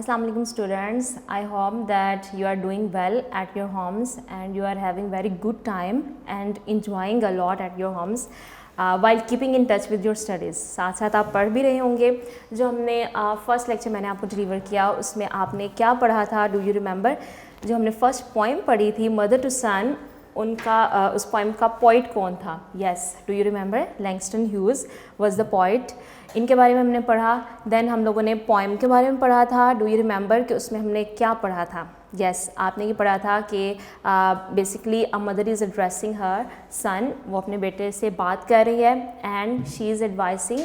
Assalamu alaikum students. I hope that you are doing well at your homes and you are having very good time and enjoying a lot at your homes while keeping in touch with your studies. साथ साथ आप पढ़ भी रहे होंगे. जो हमने first lecture मैंने आपको डिलीवर किया उसमें आपने क्या पढ़ा था, डू यू रिमेंबर? जो हमने फर्स्ट पोइम पढ़ी थी मदर टू सन, उनका उस पोइम का पोइट कौन था? Yes, do you remember? Langston Hughes was the poet. इनके बारे में हमने पढ़ा. देन हम लोगों ने पोइम के बारे में पढ़ा था. डू यू रिमेंबर कि उसमें हमने क्या पढ़ा था? यस, आपने ये पढ़ा था कि basically a mother is addressing her son, वो अपने बेटे से बात कर रही है and she is advising,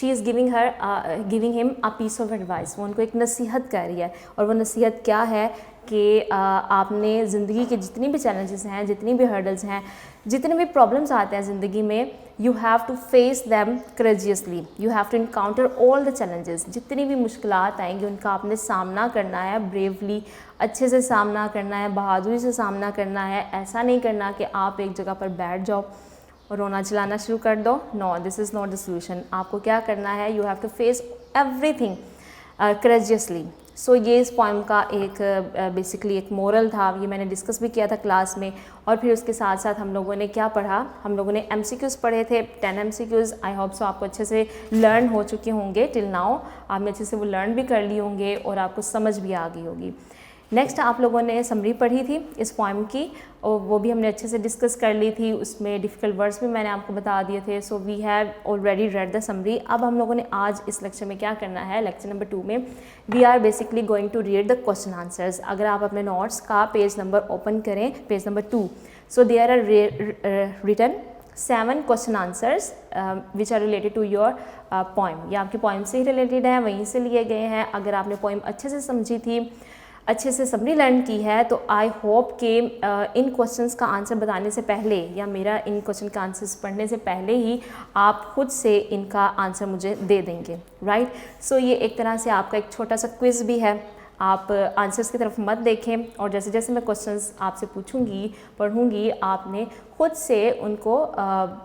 she is giving him a piece of advice. वो उनको एक नसीहत कर रही है और वो नसीहत क्या है कि आपने ज़िंदगी के जितनी भी चैलेंजेस हैं, जितनी भी हर्डल्स हैं, जितने भी प्रॉब्लम्स आते हैं ज़िंदगी में, you have to face them courageously. You have to encounter all the challenges. जितनी भी मुश्किलात आएंगी उनका आपने सामना करना है ब्रेवली, अच्छे से सामना करना है, बहादुरी से सामना करना है. ऐसा नहीं करना कि आप एक जगह पर बैठ जाओ और रोना चिल्लाना शुरू कर दो. No, this is not the solution. आपको क्या करना है? You have to face everything courageously. So ये इस पोइम का एक बेसिकली एक मोरल था. ये मैंने डिस्कस भी किया था क्लास में. और फिर उसके साथ साथ हम लोगों ने क्या पढ़ा? हम लोगों ने MCQs पढ़े थे, 10 MCQs. आई होप सो आपको अच्छे से लर्न हो चुके होंगे. टिल नाउ आपने अच्छे से वो लर्न भी कर लिए होंगे और आपको समझ भी आ गई होगी. नेक्स्ट आप लोगों ने समरी पढ़ी थी इस पोइम की और वो भी हमने अच्छे से डिस्कस कर ली थी. उसमें डिफ़िकल्ट वर्ड्स भी मैंने आपको बता दिए थे. So we have already read the summary. अब हम लोगों ने आज इस लेक्चर में क्या करना है? लेक्चर नंबर 2 में we are basically going to read the question answers. अगर आप अपने नोट्स का पेज नंबर ओपन करें, page number 2, so there are written 7 question answers which are related to your poem. ये आपकी पोइम से ही रिलेटेड है, वहीं से लिए गए हैं. अगर आपने पोइम अच्छे से समझी थी, अच्छे से समरी लर्न की है, तो आई होप कि इन क्वेश्चंस का आंसर बताने से पहले या मेरा इन क्वेश्चन का आंसर्स पढ़ने से पहले ही आप खुद से इनका आंसर मुझे दे देंगे. राइट. सो ये एक तरह से आपका एक छोटा सा क्विज़ भी है. आप आंसर्स की तरफ मत देखें और जैसे जैसे मैं क्वेश्चंस आपसे पूछूंगी, पढ़ूंगी, आपने खुद से उनको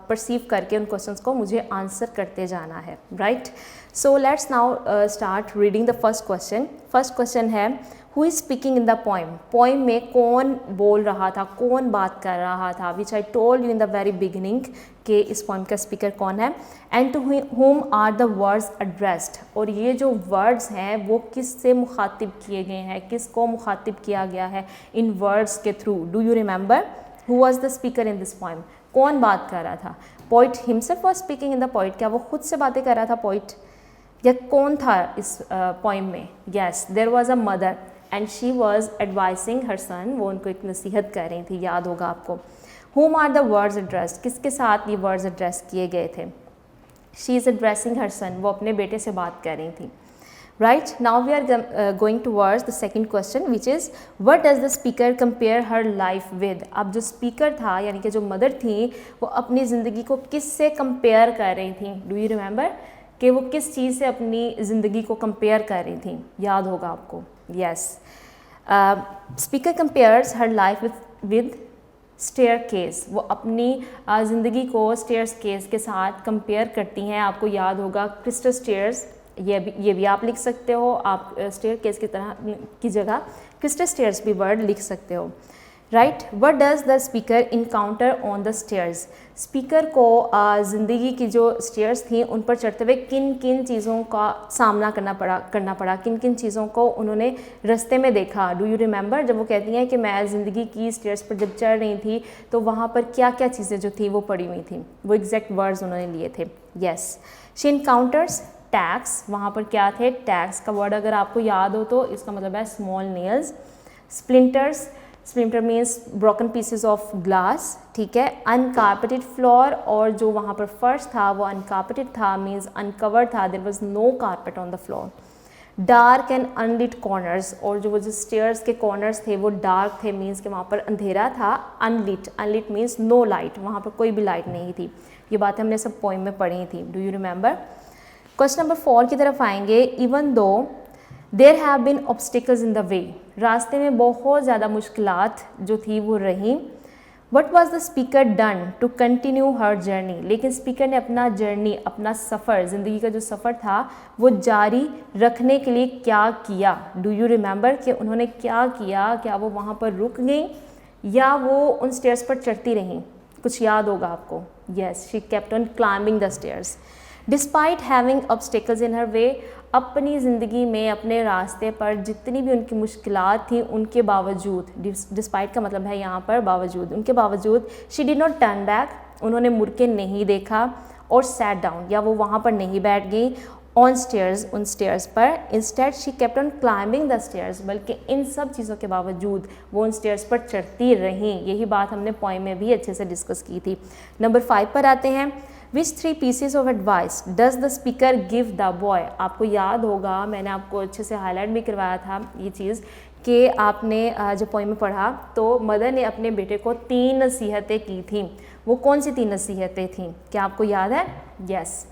परसीव करके उन क्वेश्चंस को मुझे आंसर करते जाना है. Right. So let's now start reading the first question. First question है who is speaking in the poem. Poem में कौन बोल रहा था, कौन बात कर रहा था? Which I told you in the very beginning कि इस पोइम का स्पीकर कौन है. And to whom are the words addressed. और ये जो वर्ड्स हैं वो किससे मुखातिब किए गए हैं, किसको मुखातिब किया गया है इन वर्ड्स के through? Do you remember who was the speaker in this poem? कौन बात कर रहा था? Poet himself was speaking in the poet. क्या वो खुद से बातें कर रहा था पोइट, या कौन था इस पोइम में? Yes, there was a mother and she was advising her son. वो उनको एक नसीहत कर रही थी, याद होगा आपको. whom are the words addressed. किसके साथ ये वर्ड्स एड्रेस किए गए थे? She is addressing her son. वो अपने बेटे से बात कर रही थी. Right. Now we are going towards the second question which is what does the speaker compare her life with. अब जो स्पीकर था यानी कि जो मदर थी वो अपनी ज़िंदगी को किससे कंपेयर कर रही थी? डू यू रिमेंबर कि वो किस चीज़ से अपनी ज़िंदगी को कंपेयर कर रही थी? याद होगा आपको. Yes, speaker compares her life with staircase. वो अपनी ज़िंदगी को स्टेयर्स केस के साथ कंपेयर करती हैं. आपको याद होगा क्रिस्टल स्टेयर्स, ये भी आप लिख सकते हो. आप स्टेयर केस की तरह की जगह क्रिस्टल स्टेयर्स भी वर्ड लिख सकते हो. Right. What does the speaker encounter on the stairs. Speaker को ज़िंदगी की जो स्टेयर्स थी उन पर चढ़ते हुए किन किन चीज़ों का सामना करना पड़ा, किन किन चीज़ों को उन्होंने रास्ते में देखा? डू यू रिमेंबर जब वो कहती हैं कि मैं ज़िंदगी की स्टेयर्स पर जब चढ़ रही थी तो वहाँ पर क्या क्या चीज़ें जो थी वो पड़ी हुई थी? वो एग्जैक्ट वर्ड्स उन्होंने लिए थे. Yes, she encounters tags. वहाँ पर क्या थे? टैग्स का वर्ड अगर आपको याद हो तो इसका मतलब है small nails. Splinters, splinter means broken pieces of glass. ठीक है. अनकारपेटेड फ्लोर, और जो वहाँ पर फर्श था वो अनकारपेटेड था, मीन्स अनकवर्ड था. There was no carpet on the floor. Dark and unlit corners, और जो स्टेयर्स के कॉर्नर्स थे वो डार्क थे, मीन्स कि वहाँ पर अंधेरा था. Unlit, unlit means no light, वहाँ पर कोई भी लाइट नहीं थी. ये बातें हमने सब पोइम में पढ़ी थी. Do you remember? Question number 4 की तरफ आएंगे. Even though there have been obstacles in the way. रास्ते में बहुत ज़्यादा मुश्किलात जो थी वो रहीं. What was the speaker done to continue her journey, लेकिन स्पीकर ने अपना जर्नी, अपना सफ़र, ज़िंदगी का जो सफ़र था वो जारी रखने के लिए क्या किया? डू यू रिमेंबर कि उन्होंने क्या किया? क्या वो वहाँ पर रुक गई या वो उन स्टेयर्स पर चढ़ती रहीं? कुछ याद होगा आपको। Yes, she kept on climbing the stairs despite having obstacles in her way. अपनी ज़िंदगी में अपने रास्ते पर जितनी भी उनकी मुश्किलात थी उनके बावजूद, डिस्पाइट का मतलब है यहाँ पर बावजूद, उनके बावजूद, she did not turn back, उन्होंने मुड़ के नहीं देखा, और सैट डाउन, या वो वहाँ पर नहीं बैठ गई, ऑन स्टेयर्स, उन स्टेयर्स पर, instead she kept on climbing the stairs, बल्कि इन सब चीज़ों के बावजूद वो उन स्टेयर्स पर चढ़ती रहीं। यही बात हमने पॉइंट में भी अच्छे से डिस्कस की थी। नंबर 5 पर आते हैं। Which 3 pieces of advice does the speaker give the boy? आपको याद होगा, मैंने आपको अच्छे से हाईलाइट भी करवाया था ये चीज़ कि आपने जब पोइम में पढ़ा तो मदर ने अपने बेटे को 3 नसीहतें की थी। वो कौन सी 3 नसीहतें थीं? क्या आपको याद है? यस।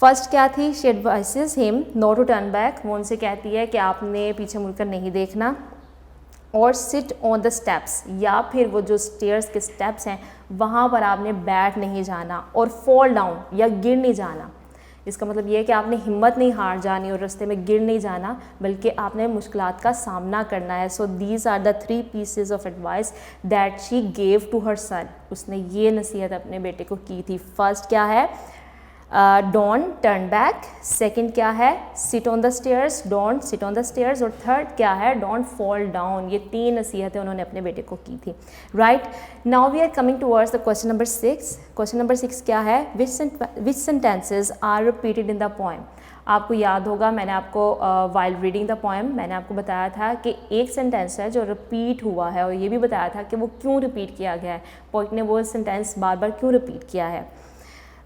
फर्स्ट क्या थी? She advises him not to turn back, वो उनसे कहती है कि आपने पीछे मुड़कर नहीं देखना, और सिट ऑन द स्टेप्स, या फिर वो जो स्टेयर्स के स्टेप्स हैं वहाँ पर आपने बैठ नहीं जाना, और फॉल डाउन, या गिर नहीं जाना। इसका मतलब ये है कि आपने हिम्मत नहीं हार जानी और रास्ते में गिर नहीं जाना, बल्कि आपने मुश्किलात का सामना करना है। So these are the 3 pieces of advice that she gave to her son. उसने ये नसीहत अपने बेटे को की थी। फर्स्ट क्या है? Don't turn back. सेकंड क्या है? Sit on the stairs, don't sit on the stairs. और थर्ड क्या है? Don't fall down. ये 3 नसीहतें उन्होंने अपने बेटे को की थी। Right, now we are coming towards the question number 6। Question number 6 क्या है? Which sentences are repeated in the poem. आपको याद होगा, मैंने आपको वाइल रीडिंग द पोएम मैंने आपको बताया था कि एक सेंटेंस है जो रिपीट हुआ है, और ये भी बताया था कि वो क्यों रिपीट किया गया है, पोइट ने वो सेंटेंस बार बार क्यों रिपीट किया है।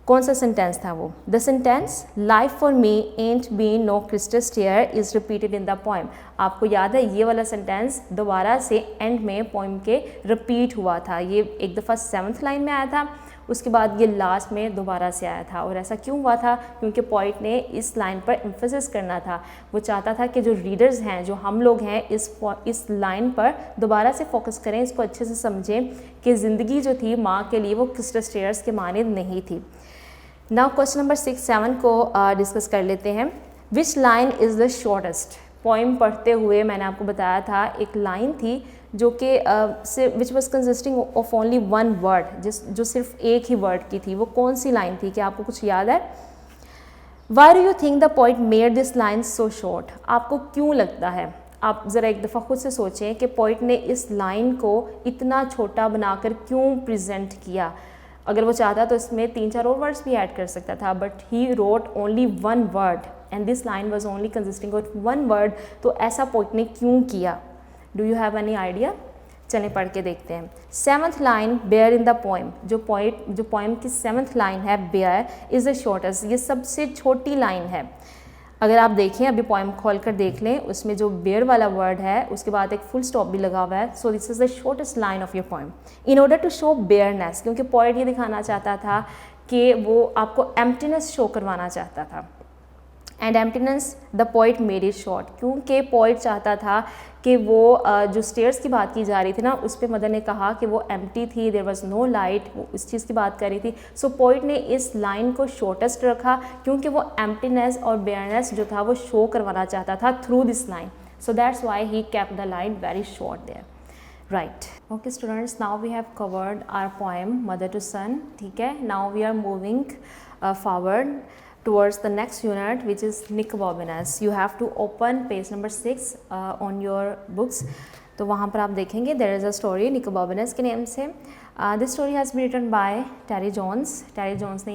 कौन सा सेंटेंस था वो? The sentence life for me ain't been no crystal stair is repeated in the poem. आपको याद है ये वाला सेंटेंस दोबारा से एंड में पोएम के रिपीट हुआ था। ये एक दफ़ा 7th लाइन में आया था, उसके बाद ये लास्ट में दोबारा से आया था। और ऐसा क्यों हुआ था? क्योंकि पोइट ने इस लाइन पर एम्फेसिस करना था। वो चाहता था कि जो रीडर्स हैं, जो हम लोग हैं, इस लाइन पर दोबारा से फोकस करें, इसको अच्छे से समझें कि ज़िंदगी जो थी माँ के लिए वो क्रिस्टल स्टेयर्स के मानिंद नहीं थी। नाउ क्वेश्चन नंबर 6-7 को डिस्कस कर लेते हैं। Which line is the shortest? Poem पढ़ते हुए मैंने आपको बताया था एक लाइन थी जो कि which was consisting of only 1 word, जो सिर्फ एक ही वर्ड की थी। वो कौन सी लाइन थी? क्या आपको कुछ याद है? Why do you think the poet made this line so short? आपको क्यों लगता है? आप ज़रा एक दफ़ा खुद से सोचें कि पोइट ने इस लाइन को इतना छोटा बनाकर क्यों प्रेजेंट किया। अगर वो चाहता तो इसमें 3-4 और वर्ड्स भी ऐड कर सकता था, but he wrote only 1 word and this line was only consisting of 1 word. तो ऐसा पोइट ने क्यों किया? Do you have any idea? चलें पढ़ के देखते हैं। 7th line bare in the poem, जो पोएम की 7th लाइन है बेयर इज़ द शॉर्टेस्ट, ये सबसे छोटी लाइन है। अगर आप देखें, अभी पोएम खोल कर देख लें, उसमें जो बेयर वाला वर्ड है उसके बाद एक फुल स्टॉप भी लगा हुआ है। So this is the shortest line of your poem in order to show bareness, क्योंकि पोएट ये दिखाना चाहता था कि वो आपको एम्प्टीनेस शो करवाना चाहता था। And emptiness the poet made it short, क्योंकि पोइट चाहता था कि वो जो स्टेयर्स की बात की जा रही थी ना, उस पर मदर ने कहा कि वो एम्प्टी थी, देयर वाज नो लाइट, वो उस चीज़ की बात कर रही थी। सो पोइट ने इस लाइन को शॉर्टेस्ट रखा क्योंकि वो एम्प्टीनेस और बेयरनेस जो था वो शो करवाना चाहता था through this line. So that's why he kept the line very short there. Right, okay students, now we have covered our poem mother to son. ठीक है, now we are moving forward towards the next unit, which is Nicobarnus. You have to open page number 6 on your books. तो वहाँ पर आप देखेंगे there is a story Nicobarnus के name से। This story has been written by Terry Jones. Terry Jones ने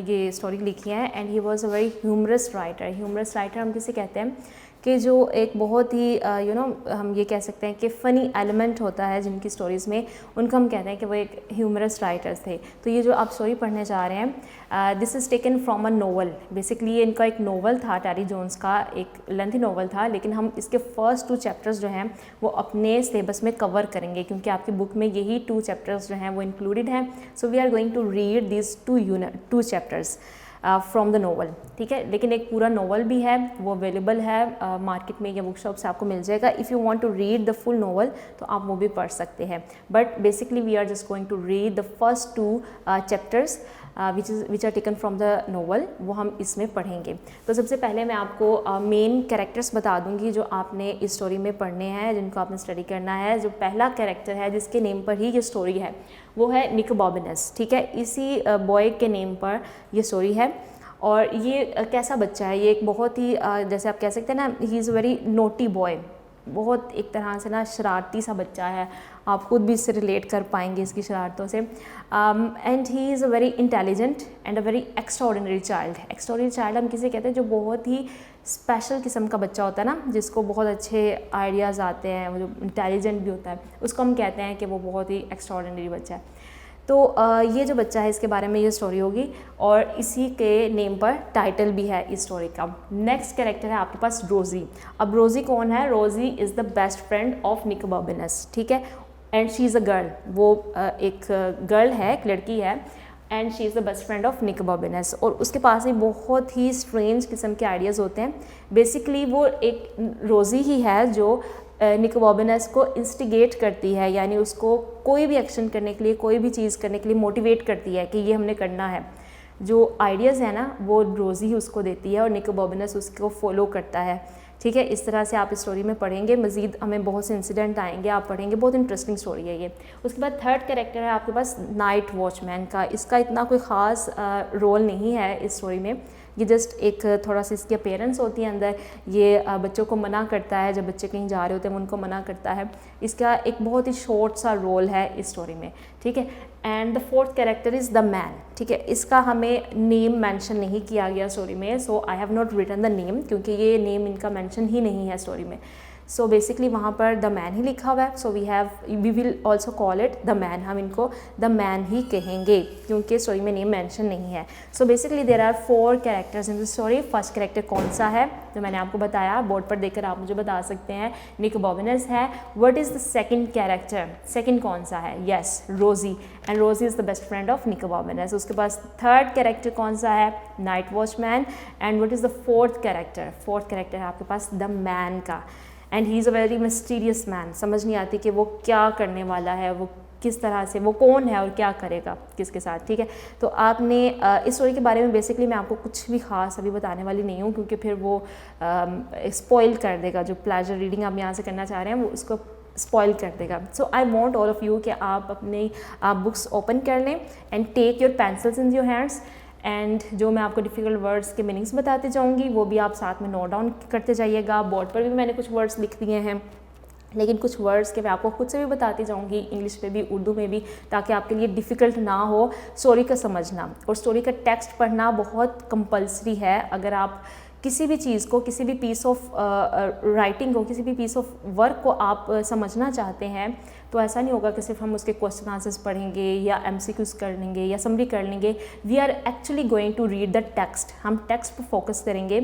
ये story लिखी है and he was a very humorous writer. Humorous writer हम किसे कहते हैं कि जो एक बहुत ही हम ये कह सकते हैं कि फ़नी एलिमेंट होता है जिनकी स्टोरीज़ में, उनको हम कहते हैं कि वो एक ह्यूमरस राइटर्स थे। तो ये जो आप स्टोरी पढ़ने जा रहे हैं, this is taken from a novel. Basically ये इनका एक नोवेल था, टेरी जोन्स का एक लेंथी नोवेल था, लेकिन हम इसके फर्स्ट 2 चैप्टर्स जो हैं वो अपने सिलेबस में कवर करेंगे क्योंकि आपकी बुक में यही 2 चैप्टर्स जो हैं वो इंक्लूडेड हैं। So we are going to read this 2 chapters. From the novel, ठीक है। लेकिन एक पूरा नोवेल भी है, वो अवेलेबल है मार्केट में या बुक शॉप से आपको मिल जाएगा। If you want to read the full novel तो आप वो भी पढ़ सकते हैं, but basically we are just going to read the first 2 chapters which are taken from the novel, वो हम इसमें पढ़ेंगे। तो सबसे पहले मैं आपको मेन कैरेक्टर्स बता दूंगी जो आपने इस स्टोरी में पढ़ने हैं, जिनको आपने स्टडी करना है। जो पहला कैरेक्टर है जिसके नेम पर ही ये स्टोरी है वो है निक बॉबिनस, ठीक है। इसी बॉय के नेम पर ये स्टोरी है। और ये कैसा बच्चा है, ये एक बहुत ही जैसे आप कह सकते हैं ना, ही is a very naughty boy, बहुत एक तरह से ना शरारती सा बच्चा है। आप खुद भी इससे रिलेट कर पाएंगे इसकी शरारतों से। And he is a very intelligent and a very extraordinary child. Extraordinary child हम किसे कहते हैं, जो बहुत ही स्पेशल किस्म का बच्चा होता है ना, जिसको बहुत अच्छे आइडियाज़ आते हैं, वो जो इंटेलिजेंट भी होता है, उसको हम कहते हैं कि वो बहुत ही एक्स्ट्राऑर्डिनरी बच्चा है। तो ये जो बच्चा है इसके बारे में ये स्टोरी होगी, और इसी के नेम पर टाइटल भी है इस स्टोरी का। नेक्स्ट कैरेक्टर है आपके पास रोज़ी। अब रोज़ी कौन है? Rosie is the best friend of Nicobobinus, ठीक है। And she is a girl, वो एक गर्ल है, एक लड़की है, and she is the best friend of Nicobobinus. और उसके पास ही बहुत ही स्ट्रेंज किस्म के आइडियाज़ होते हैं। बेसिकली वो एक रोज़ी ही है जो निक बॉबिनस को इंस्टिगेट करती है, यानी उसको कोई भी एक्शन करने के लिए, कोई भी चीज़ करने के लिए मोटिवेट करती है कि ये हमने करना है। जो आइडियाज़ है ना वो रोज़ी ही उसको देती है और निक बॉबिनस उसको फॉलो करता है, ठीक है। इस तरह से आप इस स्टोरी में पढ़ेंगे, मज़ीद हमें बहुत से इंसिडेंट आएंगे, आप पढ़ेंगे, बहुत इंटरेस्टिंग स्टोरी है ये। उसके बाद थर्ड कैरेक्टर है आपके पास नाइट वॉचमैन का। इसका इतना कोई ख़ास रोल नहीं है इस स्टोरी में, ये जस्ट एक थोड़ा सा इसकी अपीयरेंस होती है अंदर। ये बच्चों को मना करता है, जब बच्चे कहीं जा रहे होते हैं उनको मना करता है। इसका एक बहुत ही शॉर्ट सा रोल है इस स्टोरी में, ठीक है। And the fourth character is the man, ठीक है। इसका हमें नेम मेंशन नहीं किया गया स्टोरी में, so I have not written the name, क्योंकि ये नेम इनका मेंशन ही नहीं है स्टोरी में। सो बेसिकली वहाँ पर द मैन ही लिखा हुआ है, so we will also call it the man, हम इनको द मैन ही कहेंगे क्योंकि स्टोरी में नेम मेंशन नहीं है। So basically there are 4 characters in the story. First character कौन सा है जो मैंने आपको बताया, बोर्ड पर देखकर आप मुझे बता सकते हैं, निक बॉबिनस है। What is the second character, second कौन सा है? Yes, Rosie, and Rosie is the best friend of Nicobobinus. उसके पास थर्ड कैरेक्टर कौन सा है? Night watchman. And what is the fourth character? Fourth character है आपके पास द मैन का, and he is a very mysterious man. समझ नहीं आती कि वो क्या करने वाला है, वो किस तरह से, वो कौन है और क्या करेगा किसके साथ, ठीक है। तो आपने इस स्टोरी के बारे में बेसिकली मैं आपको कुछ भी ख़ास अभी बताने वाली नहीं हूँ, क्योंकि फिर वो स्पॉइल कर देगा। जो प्लेजर रीडिंग आप यहाँ से करना चाह रहे हैं वो उसको स्पॉइल कर देगा। So I want all of you कि आप अपनी बुक्स ओपन कर लें and take your pencils in your hands, and जो मैं आपको डिफ़िकल्ट वर्ड्स के मीनिंग्स बताते जाऊँगी वो भी आप साथ में नोट डाउन करते जाइएगा। बोर्ड पर भी मैंने कुछ वर्ड्स लिख दिए हैं, लेकिन कुछ वर्ड्स के मैं आपको खुद से भी बताती जाऊँगी, इंग्लिश में भी उर्दू में भी, ताकि आपके लिए डिफ़िकल्ट ना हो स्टोरी का समझना। और स्टोरी का टेक्स्ट पढ़ना बहुत कंपलसरी है। अगर आप किसी भी चीज़ को, किसी भी पीस ऑफ राइटिंग को, किसी भी पीस ऑफ वर्क को आप समझना चाहते हैं, तो ऐसा नहीं होगा कि सिर्फ हम उसके क्वेश्चन आंसर्स पढ़ेंगे या MCQs कर लेंगे या समरी कर लेंगे। We are actually going to read the text. हम टेक्स्ट पर फोकस करेंगे,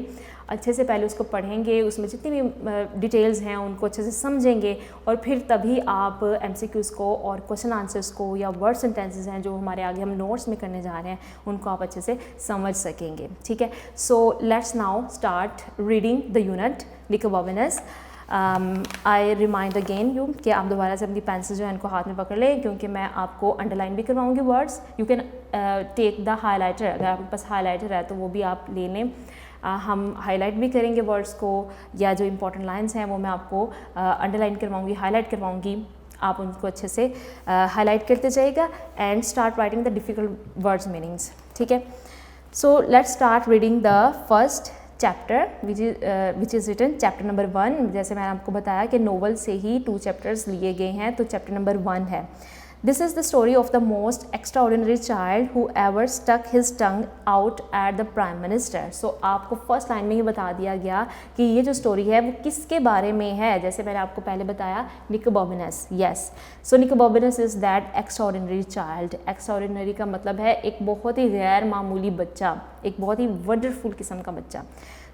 अच्छे से पहले उसको पढ़ेंगे, उसमें जितनी भी डिटेल्स हैं उनको अच्छे से समझेंगे, और फिर तभी आप MCQs को और क्वेश्चन आंसर्स को या वर्ड सेंटेंसेस हैं जो हमारे आगे हम नोट्स में करने जा रहे हैं, उनको आप अच्छे से समझ सकेंगे, ठीक है। So let's now start reading the unit Nicobobinus. I remind again you कि आप दोबारा से अपनी पेंसिल जो है इनको हाथ में पकड़ लें, क्योंकि मैं आपको अंडरलाइन भी करवाऊंगी words. You can take the highlighter, अगर आपके पास हाईलाइटर है तो वो भी आप ले लें। हम हाईलाइट भी करेंगे वर्ड्स को, या जो इंपॉर्टेंट लाइंस हैं वो मैं आपको अंडरलाइन करवाऊंगी, हाईलाइट करवाऊंगी। आप उनको अच्छे से हाईलाइट करते जाइएगा and start writing the difficult words meanings, ठीक है। So let's start reading the first chapter which is written chapter number 1। जैसे मैंने आपको बताया कि नोवेल से ही 2 चैप्टर्स लिए गए हैं, तो चैप्टर नंबर 1 है। This is the story of the most extraordinary child who ever stuck his tongue out at the prime minister. So आपको फर्स्ट लाइन में ही बता दिया गया कि ये जो स्टोरी है वो किसके बारे में है। जैसे मैंने आपको पहले बताया, Nicobobinus, yes. So Nicobobinus is that extraordinary child. Extraordinary का मतलब है एक बहुत ही गैर मामूली बच्चा, एक बहुत ही वंडरफुल किस्म का बच्चा।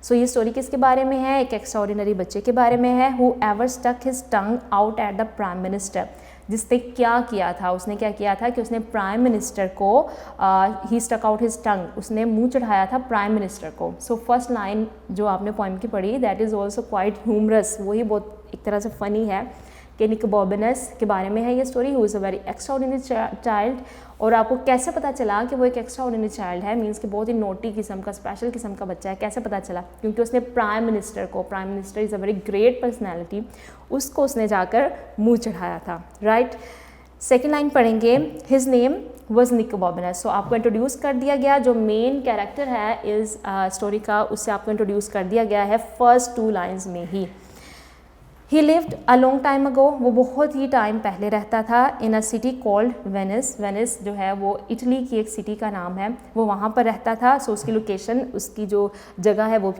सो ये स्टोरी किसके बारे में है? एक एक्स्ट्राऑर्डिनरी बच्चे के बारे में है, who ever stuck his tongue out at the prime minister, जिसने क्या किया था, उसने क्या किया था कि उसने प्राइम मिनिस्टर को ही स्टक आउट हिज टंग, उसने मुंह चढ़ाया था प्राइम मिनिस्टर को। सो फर्स्ट लाइन जो आपने पोएम की पढ़ी that is also quite humorous, वही बहुत एक तरह से फ़नी है कि निकोबॉर्बनस के बारे में है ये story, who is a very extraordinary child. और आपको कैसे पता चला कि वो एक एक्स्ट्राऑर्डिनरी चाइल्ड है, मीन्स कि बहुत ही नोटी किस्म का, स्पेशल किस्म का बच्चा है, कैसे पता चला? क्योंकि उसने प्राइम मिनिस्टर को, prime minister is a very great personality, उसको उसने जाकर मुँह चढ़ाया था, राइट। सेकेंड लाइन पढ़ेंगे, हिज नेम वॉज निकोबॉर्बनस। सो आपको इंट्रोड्यूस कर दिया गया, जो मेन कैरेक्टर है इस स्टोरी का, उससे आपको इंट्रोड्यूस कर दिया गया है फर्स्ट 2 लाइन्स में ही। He lived a long time ago, वो बहुत ही टाइम पहले रहता था, in a city called Venice. Venice जो है वो इटली की एक सिटी का नाम है, वो वहाँ पर रहता था। सो उसकी लोकेशन, उसकी जो जगह है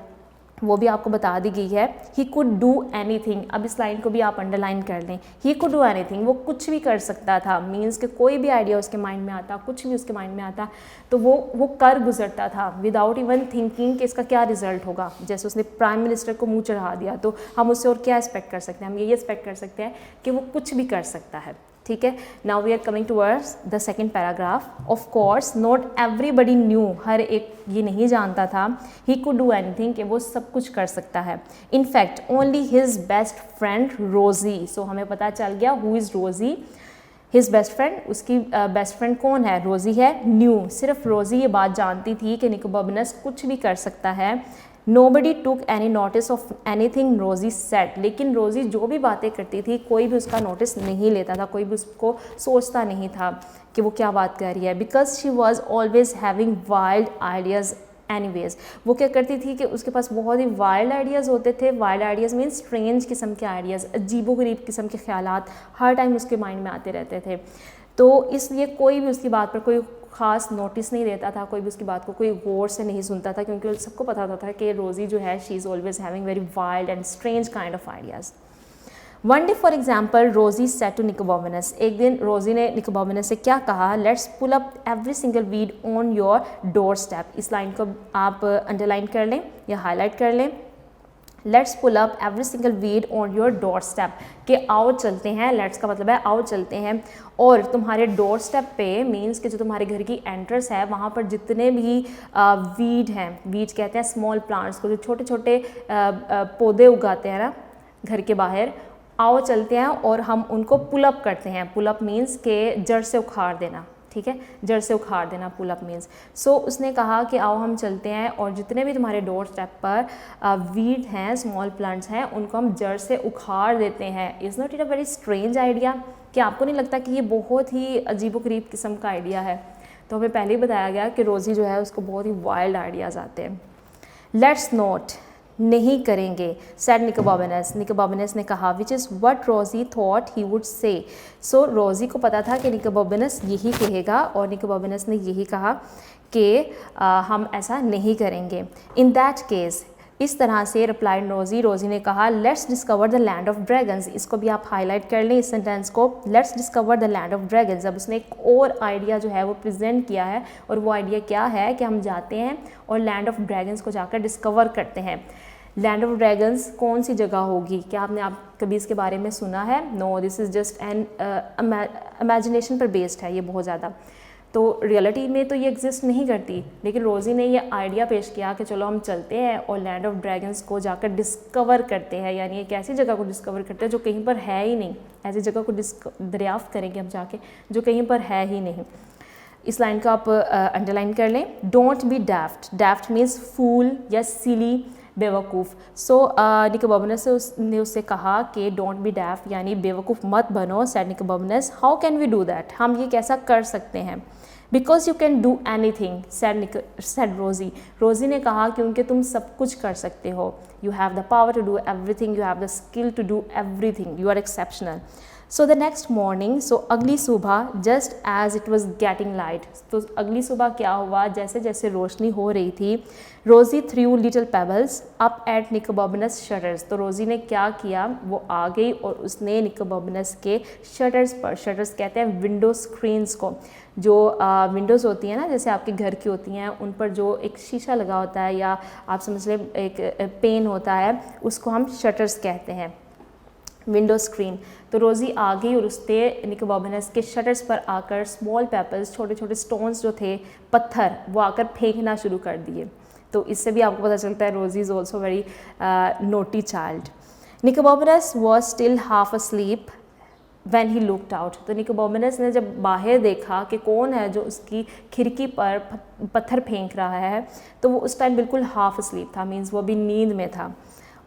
वो भी आपको बता दी गई है। He could do any thing, अब इस लाइन को भी आप अंडरलाइन कर लें, he could do any thing, वो कुछ भी कर सकता था, मीन्स कि कोई भी आइडिया उसके माइंड में आता, कुछ भी उसके माइंड में आता तो वो कर गुजरता था विदाउट इवन थिंकिंग कि इसका क्या रिजल्ट होगा। जैसे उसने प्राइम मिनिस्टर को मुंह चढ़ा दिया, तो हम उससे और क्या एक्सपेक्ट कर सकते हैं? हम ये एक्सपेक्ट कर सकते हैं कि वो कुछ भी कर सकता है, ठीक है। Now we are coming towards the second paragraph. Of course not everybody knew, हर एक ये नहीं जानता था ही कुड डू एनीथिंग, कि वो सब कुछ कर सकता है। In fact only his best friend रोजी, सो हमें पता चल गया हु इज़ रोजी, हिज बेस्ट फ्रेंड, उसकी बेस्ट फ्रेंड कौन है? रोजी है। न्यू, सिर्फ रोजी ये बात जानती थी कि निकोबॉर्बनस कुछ भी कर सकता है। Nobody took any notice of anything रोजी सेड, लेकिन रोजी जो भी बातें करती थी कोई भी उसका नोटिस नहीं लेता था, कोई भी उसको सोचता नहीं था कि वो क्या बात कर रही है, because she was always having wild ideas anyways. वो क्या करती थी कि उसके पास बहुत ही वाइल्ड आइडियाज़ होते थे। वाइल्ड आइडियाज़ मीन स्ट्रेंज किस्म के आइडियाज़, अजीबोगरीब किस्म के ख्यालात हर टाइम उसके माइंड में आते रहते थे। तो इसलिए कोई भी उसकी बात पर कोई ख़ास नोटिस नहीं देता था, कोई भी उसकी बात को कोई गौर से नहीं सुनता था, क्योंकि सबको पता होता था कि रोज़ी जो है she is always having very wild and strange kind of ideas. One day for example Rosie said to Nicobobinus, एक दिन रोजी ने निकोबॉर्बनस से क्या कहा? Let's pull up every single weed on your doorstep. इस लाइन को आप अंडरलाइन कर लें या हाईलाइट कर लें। Let's pull up every single weed on your doorstep, कि आओ चलते हैं, लेट्स का मतलब है आओ चलते हैं, और तुम्हारे डोर स्टेप पे मीन्स कि जो तुम्हारे घर की एंट्रेंस है वहाँ पर जितने भी वीड हैं, वीड कहते हैं स्मॉल प्लांट्स को, जो छोटे छोटे पौधे उगाते हैं ना घर के बाहर, आओ चलते हैं और हम उनको पुल अप करते हैं। पुल अप मीन्स के जड़ से उखाड़ देना, ठीक है, जड़ से उखाड़ देना पुल अप मीन्स। सो उसने कहा कि आओ हम चलते हैं और जितने भी तुम्हारे डोर स्टेप पर वीड हैं, स्मॉल प्लांट्स हैं, उनको हम जड़ से उखाड़ देते हैं। Is not it a very strange idea? कि आपको नहीं लगता कि ये बहुत ही अजीबोगरीब किस्म का आइडिया है? तो हमें पहले ही बताया गया कि रोज़ी जो है उसको बहुत ही वाइल्ड आइडियाज़ आते हैं। लेट्स नॉट, नहीं करेंगे, सैड निकोबॉर्बनस, निकोबॉर्बनस ने कहा, विच इज़ वट रोज़ी थॉट ही वुड से। सो रोज़ी को पता था कि निकोबॉर्बनस यही कहेगा, और निकोबॉर्बनस ने यही कहा कि हम ऐसा नहीं करेंगे। इन दैट केस, इस तरह से रिप्लाइड रोज़ी, रोज़ी ने कहा, let's discover the land of dragons. इसको भी आप हाईलाइट कर लें इस सेंटेंस को, let's discover the land of dragons. अब उसने एक और आइडिया जो है वो प्रेजेंट किया है, और वो आइडिया क्या है कि हम जाते हैं और लैंड ऑफ ड्रैगन्स को जाकर डिस्कवर करते हैं। लैंड ऑफ ड्रैगन्स कौन सी जगह होगी? क्या आपने आप कभी इसके बारे में सुना है? No, this is just an imagination पर बेस्ड है ये बहुत ज़्यादा, तो रियलिटी में तो ये एग्जिस्ट नहीं करती। लेकिन रोज़ी ने ये आइडिया पेश किया कि चलो हम चलते हैं और लैंड ऑफ ड्रैगन्स को जाकर डिस्कवर करते हैं, यानी एक ऐसी जगह को डिस्कवर करते हैं जो कहीं पर है ही नहीं, ऐसी जगह को दरियाफ्त करेंगे हम जाके जो कहीं पर है ही नहीं। इस लाइन को आप अंडरलाइन कर लें। डोंट बी डैफ्ट, डैफ्ट मीन्स फूल या सिली, बेवकूफ़। सो निकोबॉर्बनस ने उससे कहा कि डोंट बी डैफ्ट, यानी बेवकूफ़ मत बनो। Said Nicobobinus, how can we do that, हम ये कैसा कर सकते हैं? Because you can do anything, said Rosie, Rosie ने कहा क्योंकि तुम सब कुछ कर सकते हो। You have the power to do everything, you have the skill to do everything, you are exceptional. So the next morning, so अगली सुबह, just as it was getting light, तो अगली सुबह क्या हुआ, जैसे जैसे रोशनी हो रही थी, Rosie threw little pebbles up at Nicobobinus shutters. तो रोज़ी ने क्या किया, वो आ गई और उसने निकोबॉर्बनस के शटर्स पर, शटर्स कहते हैं विंडो स्क्रीन्स को, जो विंडोज़ होती हैं ना जैसे आपके घर की होती हैं, उन पर जो एक शीशा लगा होता है या आप समझ लें एक पेन होता है, उसको हम शटर्स कहते हैं। Window screen. तो रोज़ी आ गई और उसने निकोबोमिनस के शटर्स पर आकर स्मॉल पेपर्स, छोटे छोटे स्टोन्स जो थे, पत्थर, वो आकर फेंकना शुरू कर दिए। तो इससे भी आपको पता चलता है Rosie is also very naughty child. Nicobobinus was still half asleep when he looked out. तो निकोबोमिनस ने जब बाहर देखा कि कौन है जो उसकी खिड़की पर पत्थर फेंक रहा है, तो वो उस टाइम बिल्कुल हाफ अस्लीप था, मीन्स वो भी नींद में था।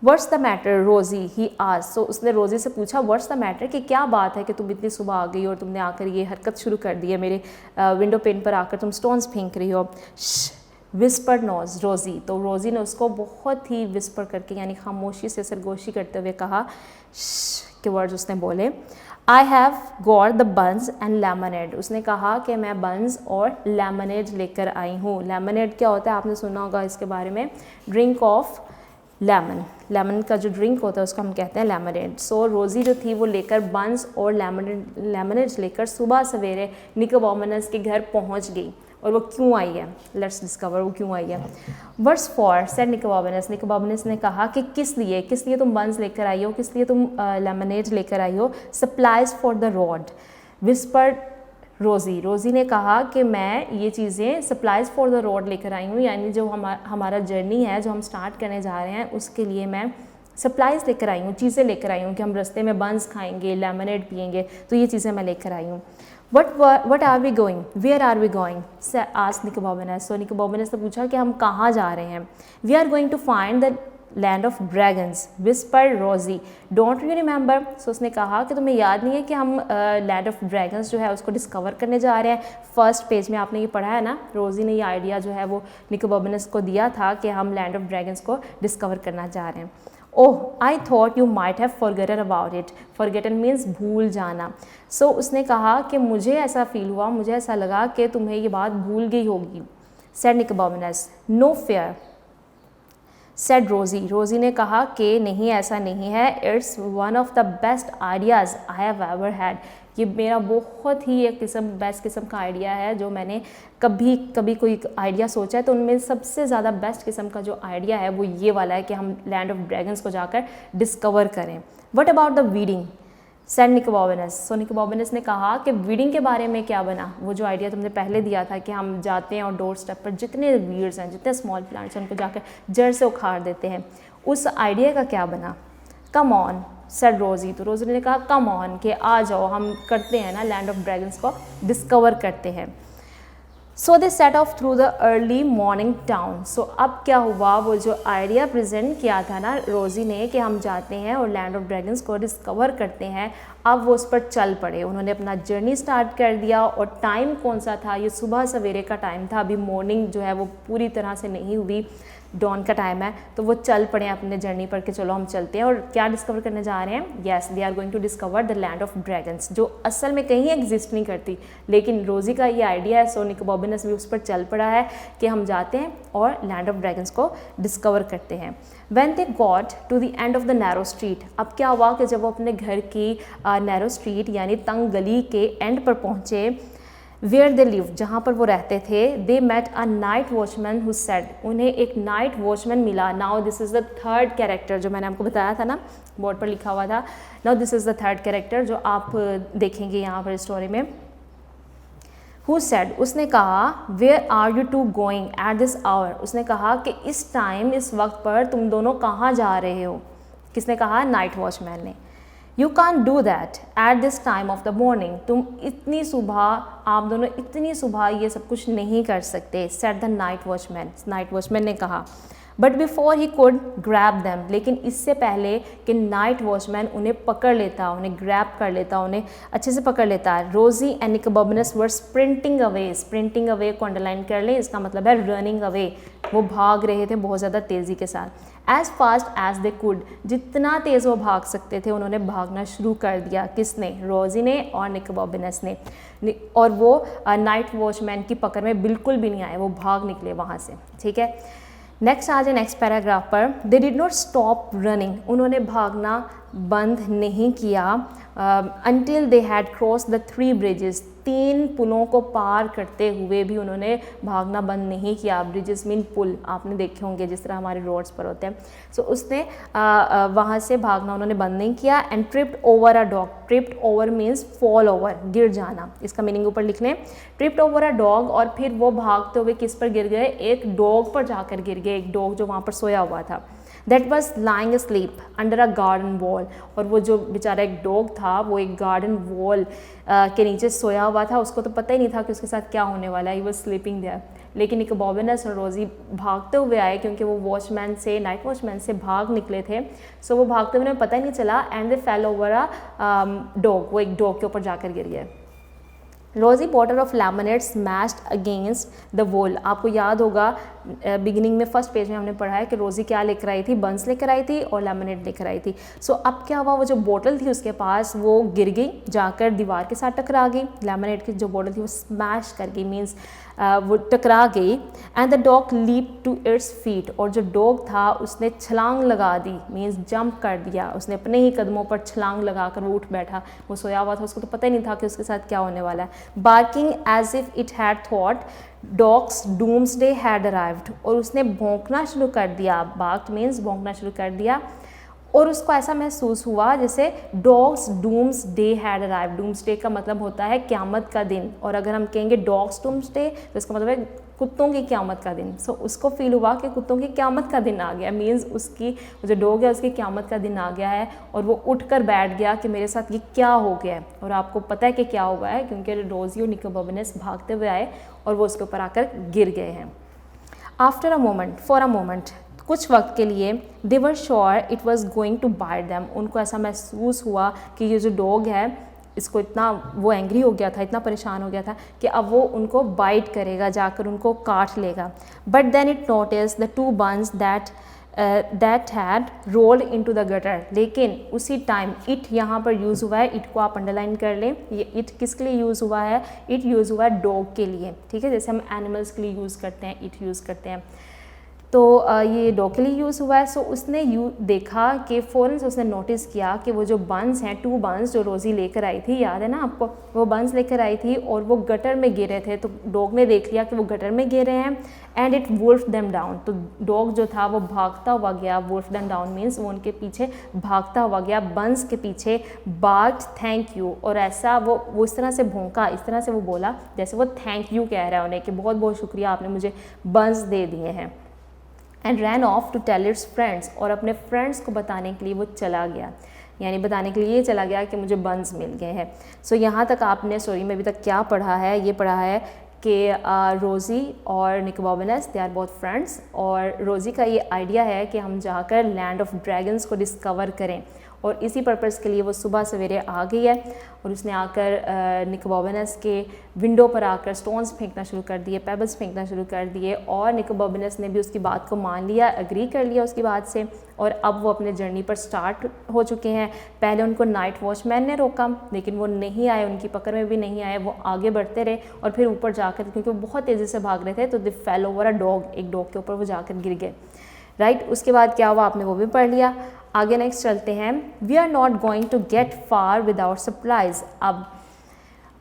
व्हाट्स द मैटर रोज़ी, ही आस्क्ड। सो उसने रोज़ी से पूछा व्हाट्स द मैटर, कि क्या बात है कि तुम इतनी सुबह आ गई और तुमने आकर ये हरकत शुरू कर दी है, मेरे विंडो पेन पर आकर तुम स्टोन्स फेंक रही हो। विस्पर नोज रोज़ी। तो रोज़ी ने उसको बहुत ही विस्पर करके यानी खामोशी से सरगोशी करते हुए कहा, के वर्ड्स उसने बोले। I have got the buns and lemonade. उसने कहा कि मैं बंस और लेमनेड लेकर आई हूँ। लेमनेड क्या होता है, आपने सुना होगा इसके बारे में, ड्रिंक ऑफ लेमन। लेमन का जो ड्रिंक होता है उसको हम कहते हैं लेमनेड। सो रोज़ी जो थी वो लेकर बंस और लेमनेड लेकर सुबह सवेरे निकोबोमिनस के घर पहुंच गई। और वो क्यों आई है, लेट्स डिस्कवर वो क्यों आई है। What's for said Nicobobinus. Nicobobinus ने कहा कि किस लिए तुम बंस लेकर आई हो, किस लिए तुम लेमनेड लेकर आई हो। Supplies for the road. Whispered रोज़ी ने कहा कि मैं ये चीज़ें सप्लाइज़ फॉर द रोड लेकर आई हूँ, यानी जो हमारा जर्नी है जो हम स्टार्ट करने जा रहे हैं उसके लिए मैं सप्लाइज़ लेकर आई हूँ, चीज़ें लेकर आई हूँ कि हम रास्ते में बंस खाएंगे, लेमनेड पियेंगे, तो ये चीज़ें मैं लेकर आई हूँ। What are we going, where are we going, asked Nicobobinus. So Nicobobinus ने पूछा कि हम कहाँ जा रहे हैं। We are going to find the land of dragons, whispered Rosie, don't you remember. So उसने कहा कि तुम्हें याद नहीं है कि हम लैंड ऑफ ड्रैगन्स जो है उसको डिस्कवर करने जा रहे हैं। फर्स्ट पेज में आपने ये पढ़ा है ना, रोज़ी ने ये आइडिया जो है वो निकोबोमिनस को दिया था कि हम लैंड ऑफ ड्रैगन्स को डिस्कवर करना जा रहे हैं। Oh I thought you might have forgotten about it. Forgotten means भूल जाना। सो उसने कहा कि मुझे ऐसा फील हुआ, मुझे ऐसा लगा कि तुम्हें ये बात भूल गई होगी। सेड निकोबोमिनस। नो फेयर सेड रोज़ी ने कहा कि नहीं, ऐसा नहीं है। It's one of the best ideas I have ever had. ये मेरा बहुत ही एक बेस्ट किस्म का आइडिया है जो मैंने कभी कोई आइडिया सोचा है तो उनमें सबसे ज़्यादा बेस्ट किस्म का जो आइडिया है वो ये वाला है कि हम लैंड ऑफ ड्रैगन्स को जाकर डिस्कवर करें। What about the weeding said Nicobobinus. So Nicobobinus ने कहा कि वीडिंग के बारे में क्या बना। वो जो आइडिया तुमने पहले दिया था कि हम जाते हैं और डोर स्टेप पर जितने वीड्स हैं, जितने स्मॉल प्लांट्स हैं, उनको जाकर जड़ से उखाड़ देते हैं, उस आइडिया का क्या बना। कम ऑन सेड रोज़ी। तो रोज़ी ने कहा कम ऑन, कि आ जाओ हम करते हैं ना, लैंड ऑफ ड्रैगन्स को डिस्कवर करते हैं। So they set off through the early morning town. So अब क्या हुआ, वो जो आइडिया प्रेजेंट किया था ना रोज़ी ने कि हम जाते हैं और लैंड ऑफ ड्रैगन्स को डिस्कवर करते हैं, अब वो उस पर चल पड़े। उन्होंने अपना जर्नी स्टार्ट कर दिया। और टाइम कौन सा था, ये सुबह सवेरे का टाइम था, अभी मॉर्निंग जो है वो पूरी तरह से नहीं हुई, डॉन का टाइम है। तो वो चल पड़े अपने जर्नी पर कि चलो हम चलते हैं और क्या डिस्कवर करने जा रहे हैं। Yes, they are going to discover the land of dragons, जो असल में कहीं एग्जिस्ट नहीं करती, लेकिन रोज़ी का ये आइडिया है। सो निकोबोमिनस भी उस पर चल पड़ा है कि हम जाते हैं और लैंड ऑफ ड्रैगन्स को डिस्कवर करते हैं। When they got to the end of the narrow street, अब क्या हुआ कि जब वो अपने घर की नैरो स्ट्रीट यानी तंग गली के एंड पर पहुँचे, वेयर दे लिव, जहाँ पर वो रहते थे, they met a night watchman who said, उन्हें एक नाइट वॉचमैन मिला। Now this is the third character जो मैंने आपको बताया था ना, बोर्ड पर लिखा हुआ था। Now this is the third character जो आप देखेंगे यहाँ पर स्टोरी में। हु सेड, उसने कहा, where are you two going at this hour, उसने कहा कि इस टाइम, इस वक्त पर तुम दोनों कहाँ जा रहे हो। किसने कहा, नाइट वॉचमैन ने। You can't do that at this time of the morning, तुम इतनी सुबह, आप दोनों इतनी सुबह ये सब कुछ नहीं कर सकते। सेड द नाइट वॉचमैन ने कहा। But before he could grab them, लेकिन इससे पहले कि नाइट वॉचमैन उन्हें पकड़ लेता, उन्हें ग्रैब कर लेता, उन्हें अच्छे से पकड़ लेता, Rosie and Nicobobinus were sprinting away. Sprinting away को अंडरलाइन कर लें, इसका मतलब है रनिंग अवे। वो भाग रहे थे बहुत ज़्यादा तेज़ी के साथ। As fast as they could, जितना तेज़ वो भाग सकते थे उन्होंने भागना शुरू कर दिया। किसने, रोज़ी ने और निकोबोमिनस ने। और वो नाइट वॉचमैन की पकड़ में बिल्कुल भी नहीं आए, वो भाग निकले वहाँ से। ठीक है, नेक्स्ट आ जाए नेक्स्ट पैराग्राफ पर। They did not stop running, उन्होंने भागना बंद नहीं किया until they had crossed the 3 bridges, 3 पुलों को पार करते हुए भी उन्होंने भागना बंद नहीं किया। ब्रिजेस मीन पुल, आपने देखे होंगे जिस तरह हमारे रोड्स पर होते हैं। सो उसने वहाँ से भागना उन्होंने बंद नहीं किया। And tripped over a dog, tripped over means fall over, गिर जाना, इसका मीनिंग ऊपर लिख लें, ट्रिप्ड ओवर अ डॉग। और फिर वो भागते हुए किस पर गिर गए, एक डॉग पर जाकर गिर गए, एक डॉग जो वहाँ पर सोया हुआ था। That was lying sleep under a garden wall, और वो जो बेचारा एक डॉग था वो एक गार्डन वॉल के नीचे सोया हुआ था। उसको तो पता ही नहीं था कि उसके साथ क्या होने वाला है, ही वॉज स्लीपिंग देयर। लेकिन निको बॉबिनस और रोज़ी भागते हुए आए, क्योंकि वो वॉचमैन से, नाइट वॉचमैन से भाग निकले थे। सो वो भागते हुए उन्हें पता ही नहीं चला, and they fail over a dog, वो एक डॉग के ऊपर जाकर गिर गए। रोजी bottle of lemonade smashed against the wall. आपको याद होगा बिगिनिंग में फर्स्ट पेज में हमने पढ़ा है कि रोज़ी क्या लेकर आई थी, बंस लेकर आई थी और लेमनेड लेकर आई थी। सो अब क्या हुआ, वो जो बोतल थी उसके पास वो गिर गई, जाकर दीवार के साथ टकरा गई। लेमनेड की जो बोतल थी वो स्मैश कर गई, मीन्स वो टकरा गई। And the dog leap to its feet, और जो डॉग था उसने छलांग लगा दी, मीन्स जंप कर दिया, उसने अपने ही कदमों पर छलांग लगाकर वो उठ बैठा। वो सोया हुआ था, उसको तो पता ही नहीं था कि उसके साथ क्या होने वाला है। Barking as if it had thought dogs doomsday had arrived, और उसने भौंकना शुरू कर दिया, बार्क्ड मीन्स भौंकना शुरू कर दिया, और उसको ऐसा महसूस हुआ जैसे dogs doomsday had arrived. Doomsday का मतलब होता है क़यामत का दिन, और अगर हम कहेंगे डॉग्स डूम्स डे तो इसका मतलब है कुत्तों की क़यामत का दिन। सो उसको फील हुआ कि कुत्तों की क़यामत का दिन आ गया, मीन्स उसकी जो डॉग है उसकी क़यामत का दिन आ गया है। और वो उठकर बैठ गया कि मेरे साथ ये क्या हो गया है। और आपको पता है कि क्या हुआ है, क्योंकि रोज़ी और निको बॉबिनस भागते हुए आए और वो उसके ऊपर आकर गिर गए हैं। After a moment, for a moment, कुछ वक्त के लिए, they were sure it was going to bite them, उनको ऐसा महसूस हुआ कि ये जो डॉग है इसको इतना वो एंग्री हो गया था, इतना परेशान हो गया था कि अब वो उनको बाइट करेगा, जाकर उनको काट लेगा। But then it notice the 2 buns that had rolled into the gutter, लेकिन उसी टाइम इट यहाँ पर यूज़ हुआ है, इट को आप अंडरलाइन कर लें। ये इट किसके लिए यूज़ हुआ है, इट यूज़ हुआ है डॉग के लिए, ठीक है, जैसे हम एनिमल्स के लिए यूज़ करते हैं, इट यूज़ करते हैं, तो ये डॉग के लिए यूज़ हुआ है। सो उसने देखा कि फ़ौरन से उसने नोटिस किया कि वो जो बंस हैं, 2 buns जो रोज़ी लेकर आई थी, याद है ना आपको, वो बंस लेकर आई थी और वो गटर में गिरे थे। तो डॉग ने देख लिया कि वो गटर में गिरे हैं, and it wolf them down. तो डॉग जो था वो भागता हुआ गया, वुल्फ देम डाउन मीन्स वो उनके पीछे भागता हुआ गया, बंस के पीछे, बार्क्ड थैंक यू, और ऐसा वो इस तरह से भौंका, इस तरह से वो बोला जैसे वो थैंक यू कह रहा है उन्हें कि बहुत बहुत शुक्रिया, आपने मुझे बंस दे दिए हैं। And ran off to tell its friends, और अपने फ्रेंड्स को बताने के लिए वो चला गया, यानी बताने के लिए ये चला गया कि मुझे बंस मिल गए हैं। सो यहाँ तक आपने स्टोरी में अभी तक क्या पढ़ा है, ये पढ़ा है कि रोज़ी और निको बॉबिनस दे आर बोथ फ्रेंड्स, और रोज़ी का ये आइडिया है कि हम जाकर लैंड ऑफ ड्रैगन्स को डिस्कवर करें, और इसी पर्पज़ के लिए वो सुबह सवेरे आ गई है। और उसने आकर निको बॉबिनस के विंडो पर आकर स्टोन्स फेंकना शुरू कर दिए, पेबल्स फेंकना शुरू कर दिए, और निको बॉबिनस ने भी उसकी बात को मान लिया, एग्री कर लिया उसकी बात से, और अब वो अपने जर्नी पर स्टार्ट हो चुके हैं। पहले उनको नाइट वॉचमैन ने रोका, लेकिन वो नहीं आए, उनकी पकड़ में भी नहीं आए, वो आगे बढ़ते रहे, और फिर ऊपर जाकर, क्योंकि वो बहुत तेज़ी से भाग रहे थे, तो दे फेल ओवर अ डॉग, एक डॉग के ऊपर वो जाकर गिर गए, राइट। उसके बाद क्या हुआ आपने वो भी पढ़ लिया। आगे नेक्स्ट चलते हैं। We are not going to get far without supplies.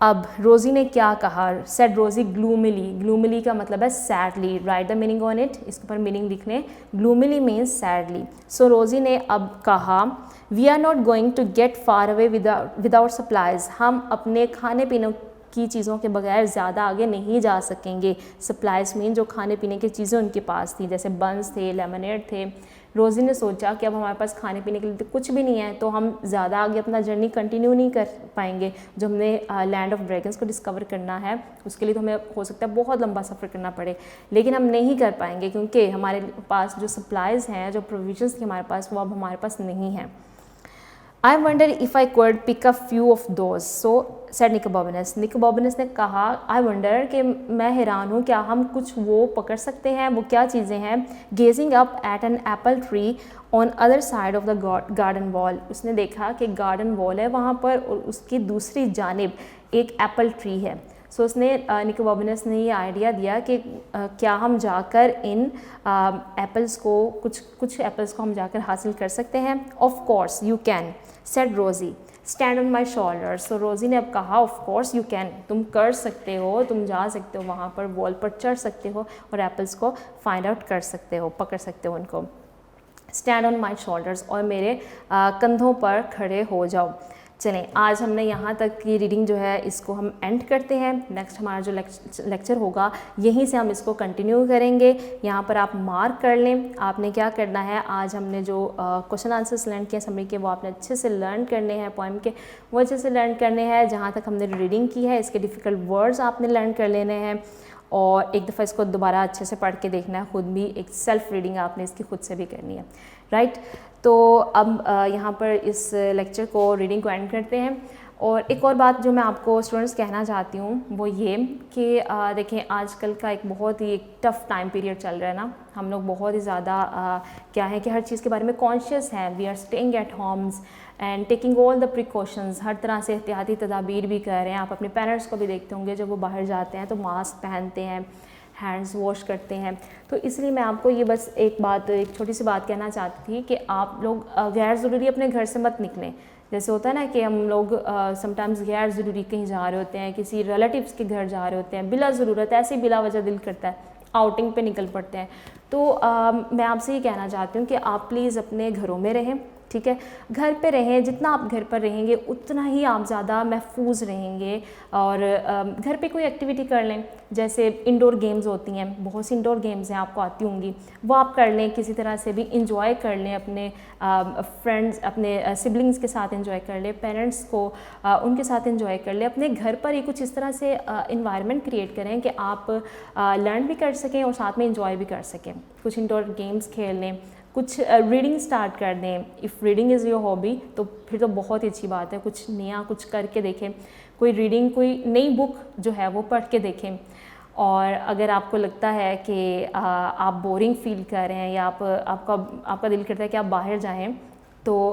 अब रोज़ी ने क्या कहा, सेड रोज़ी ग्लूमिली, ग्लूमिली का मतलब है sadly, right the meaning on it, इसके ऊपर मीनिंग लिख लें, ग्लूमिली मीन्स सैडली। सो रोज़ी ने अब कहा we are not going to get far away without supplies, हम अपने खाने पीने की चीज़ों के बगैर ज़्यादा आगे नहीं जा सकेंगे। सप्लाइज मीन जो खाने पीने की चीज़ें उनके पास थी, जैसे बंस थे, लेमनेड थे। रोज़ी ने सोचा कि अब हमारे पास खाने पीने के लिए तो कुछ भी नहीं है, तो हम ज़्यादा आगे अपना जर्नी कंटिन्यू नहीं कर पाएंगे। जो हमने लैंड ऑफ ड्रैगन्स को डिस्कवर करना है, उसके लिए तो हमें हो सकता है बहुत लंबा सफ़र करना पड़े, लेकिन हम नहीं कर पाएंगे क्योंकि हमारे पास जो सप्लाइज़ हैं, जो प्रोविजंस थी हमारे पास, वो अब हमारे पास नहीं हैं। I wonder if I could pick a few of those, so said निको बॉबिनस। निको बॉबिनस ने कहा I wonder कि मैं हैरान हूँ, क्या हम कुछ वो पकड़ सकते हैं, वो क्या चीज़ें हैं। Gazing up at an apple tree on other side of the garden wall, उसने देखा कि गार्डन वॉल है वहाँ पर और उसकी दूसरी जानिब एक एप्पल ट्री है। सो उसने निको बॉबिनस ने ये आइडिया दिया कि क्या हम जाकर इन एप्पल्स को कुछ एप्पल्स को हम जाकर हासिल कर सकते हैं। Of course you can, said रोज़ी, स्टैंड ऑन माई शोल्डर्स। तो रोज़ी ने अब कहा ऑफ कोर्स यू कैन, तुम कर सकते हो, तुम जा सकते हो वहाँ पर, वॉल पर चढ़ सकते हो और एप्पल्स को फाइंड आउट कर सकते हो, पकड़ सकते हो उनको। स्टैंड ऑन माई शोल्डर्स, और मेरे कंधों पर खड़े हो जाओ। चलें, आज हमने यहाँ तक की रीडिंग जो है इसको हम एंड करते हैं। नेक्स्ट हमारा जो लेक्चर होगा यहीं से हम इसको कंटिन्यू करेंगे। यहाँ पर आप मार्क कर लें, आपने क्या करना है, आज हमने जो क्वेश्चन आंसर्स लर्न किए समरी के, वो आपने अच्छे से लर्न करने हैं, पोएम के वो अच्छे से लर्न करने हैं। जहाँ तक हमने रीडिंग की है इसके डिफ़िकल्ट वर्ड्स आपने लर्न कर लेने हैं, और एक दफ़ा इसको दोबारा अच्छे से पढ़ के देखना है, खुद भी एक सेल्फ रीडिंग आपने इसकी खुद से भी करनी है, राइट। तो अब यहाँ पर इस लेक्चर को, रीडिंग को एंड करते हैं। और एक और बात जो मैं आपको स्टूडेंट्स कहना चाहती हूँ वो ये कि देखें, आजकल का एक बहुत ही टफ़ टाइम पीरियड चल रहा है ना, हम लोग बहुत ही ज़्यादा क्या है कि हर चीज़ के बारे में कॉन्शियस हैं। We are staying at homes and taking all the precautions, हर तरह से एहतियाती तदाबीर भी कर रहे हैं। आप अपने पेरेंट्स को भी देखते होंगे, जब वो बाहर जाते हैं तो मास्क पहनते हैं, हैंड्स वॉश करते हैं। तो इसलिए मैं आपको ये बस एक छोटी सी बात कहना चाहती थी कि आप लोग गैर ज़रूरी अपने घर से मत निकलें। जैसे होता है ना कि हम लोग समटाइम्स गैर ज़रूरी कहीं जा रहे होते हैं, किसी रिलेटिव्स के घर जा रहे होते हैं, बिला ज़रूरत, ऐसे ही बिला वजह दिल करता है, आउटिंग पे निकल पड़ते हैं। तो मैं आपसे ये कहना चाहती हूँ कि आप प्लीज़ अपने घरों में रहें, ठीक है, घर पे रहें। जितना आप घर पर रहेंगे उतना ही आप ज़्यादा महफूज रहेंगे। और घर पे कोई एक्टिविटी कर लें, जैसे इंडोर गेम्स होती हैं, बहुत सी इंडोर गेम्स हैं, आपको आती होंगी, वो आप कर लें, किसी तरह से भी इंजॉय कर लें, अपने फ्रेंड्स, अपने सिबलिंग्स के साथ इंजॉय कर लें, पेरेंट्स को उनके साथ इंजॉय कर लें। अपने घर पर ही कुछ इस तरह से इन्वायरमेंट क्रिएट करें कि आप लर्न भी कर सकें और साथ में इंजॉय भी कर सकें। कुछ इंडोर गेम्स खेल लें, कुछ रीडिंग स्टार्ट कर दें। If reading is your hobby तो फिर तो बहुत ही अच्छी बात है, कुछ नया कुछ करके देखें, कोई रीडिंग, कोई नई बुक जो है वो पढ़ के देखें। और अगर आपको लगता है कि आप बोरिंग फील कर रहे हैं या आपका दिल करता है कि आप बाहर जाएं, तो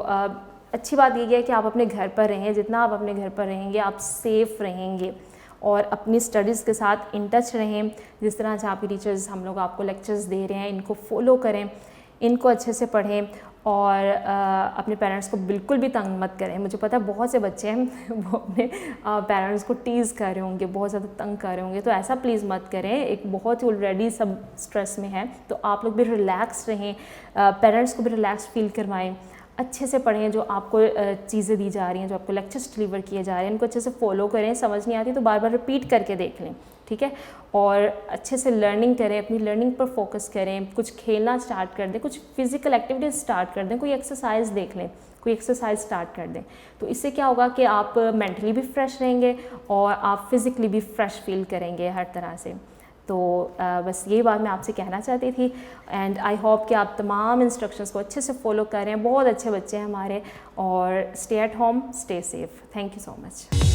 अच्छी बात ये है कि आप अपने घर पर रहें। जितना आप अपने घर पर रहेंगे आप सेफ़ रहेंगे और अपनी स्टडीज़ के साथ इन टच रहें। जिस तरह से आपके टीचर्स, हम लोग आपको लेक्चर्स दे रहे हैं, इनको फॉलो करें, इनको अच्छे से पढ़ें और अपने पेरेंट्स को बिल्कुल भी तंग मत करें। मुझे पता है बहुत से बच्चे हैं वो अपने पेरेंट्स को टीज़ कर रहे होंगे, बहुत ज़्यादा तंग कर रहे होंगे, तो ऐसा प्लीज़ मत करें। एक बहुत ही ऑलरेडी सब स्ट्रेस में है, तो आप लोग भी रिलैक्स रहें, पेरेंट्स को भी रिलैक्स फील करवाएं, अच्छे से पढ़ें। जो आपको चीज़ें दी जा रही हैं, जो आपको लेक्चर्स डिलीवर किए जा रहे हैं, इनको अच्छे से फॉलो करें। समझ नहीं आती तो बार बार रिपीट करके देख लें, ठीक है, और अच्छे से लर्निंग करें, अपनी लर्निंग पर फोकस करें। कुछ खेलना स्टार्ट कर दें, कुछ फिजिकल एक्टिविटीज़ स्टार्ट कर दें, कोई एक्सरसाइज देख लें, कोई एक्सरसाइज स्टार्ट कर दें। तो इससे क्या होगा कि आप मेंटली भी फ्रेश रहेंगे और आप फिज़िकली भी फ्रेश फील करेंगे हर तरह से। तो बस यही बात मैं आपसे कहना चाहती थी एंड आई होप कि आप तमाम इंस्ट्रक्शंस को अच्छे से फॉलो करें। बहुत अच्छे बच्चे हैं हमारे, और stay at home, stay safe. Thank you so much.